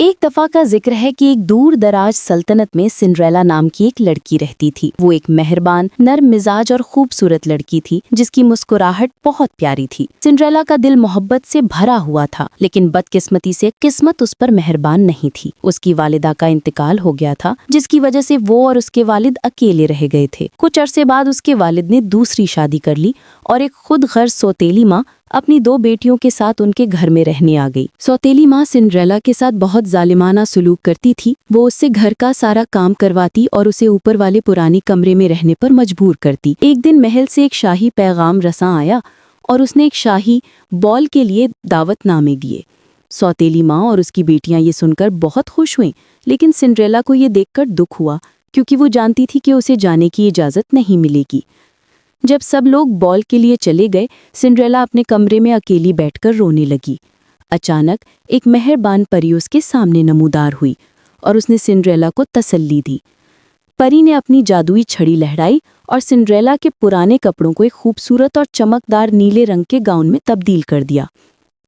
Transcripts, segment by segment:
एक दफा का जिक्र है कि एक दूर दराज सल्तनत में सिंड्रेला नाम की एक लड़की रहती थी। वो एक मेहरबान, नर्म मिजाज और खूबसूरत लड़की थी जिसकी मुस्कुराहट बहुत प्यारी थी। सिंड्रेला का दिल मोहब्बत से भरा हुआ था, लेकिन बदकिस्मती से किस्मत उस पर मेहरबान नहीं थी। उसकी वालिदा का इंतकाल हो गया था, जिसकी वजह से वो और उसके वालिद अकेले रह गए थे। कुछ अरसे बाद उसके वालिद ने दूसरी शादी कर ली और एक खुद गर्ज सौतेली माँ अपनी 2 बेटियों के साथ उनके घर में रहने आ गई। सौतेली माँ सिंड्रेला के साथ बहुत जालिमाना सुलूक करती थी। वो उससे घर का सारा काम करवाती और उसे ऊपर वाले पुराने कमरे में रहने पर मजबूर करती। एक दिन महल से एक शाही पैगाम रसां आया और उसने एक शाही बॉल के लिए दावतनामे दिए। सौतेली माँ और उसकी बेटियां ये सुनकर बहुत खुश हुईं, लेकिन सिंड्रेला को ये देखकर दुख हुआ, क्योंकि वो जानती थी कि उसे जाने की इजाज़त नहीं मिलेगी। जब सब लोग बॉल के लिए चले गए, सिंड्रेला अपने कमरे में अकेली बैठकर रोने लगी। अचानक एक मेहरबान परी उसके सामने नमूदार हुई और उसने सिंड्रेला को तसल्ली दी। परी ने अपनी जादुई छड़ी लहराई और सिंड्रेला के पुराने कपड़ों को एक खूबसूरत और चमकदार नीले रंग के गाउन में तब्दील कर दिया।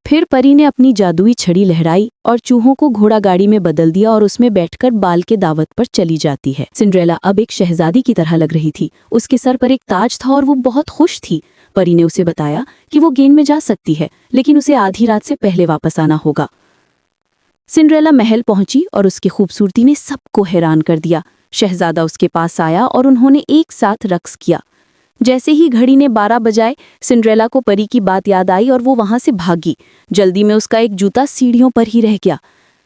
फिर परी ने अपनी जादुई छड़ी लहराई और चूहों को घोड़ा गाड़ी में बदल दिया और उसमें बैठकर बाल के दावत पर चली जाती है। सिंड्रेला अब एक शहजादी की तरह लग रही थी। उसके सर पर एक ताज था और वो बहुत खुश थी। परी ने उसे बताया कि वो गेंद में जा सकती है, लेकिन उसे आधी रात से पहले वापस आना होगा। सिंड्रेला महल पहुंची और उसकी खूबसूरती ने सबको हैरान कर दिया। शहजादा उसके पास आया और उन्होंने एक साथ रक्स किया। जैसे ही घड़ी ने 12 बजाए, सिंड्रेला को परी की बात याद आई और वो वहां से भागी। जल्दी में उसका एक जूता सीढ़ियों पर ही रह गया।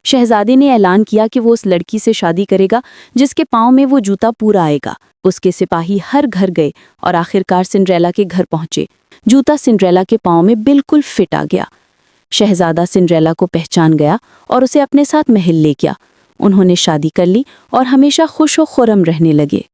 शहजादे ने ऐलान किया कि वो उस लड़की से शादी करेगा जिसके पाँव में वो जूता पूरा आएगा। उसके सिपाही हर घर गए और आखिरकार सिंड्रेला के घर पहुंचे। जूता सिंड्रेला के पाँव में बिल्कुल फिट आ गया। शहजादा सिंड्रेला को पहचान गया और उसे अपने साथ महल ले गया। उन्होंने शादी कर ली और हमेशा खुश व खुर्रम रहने लगे।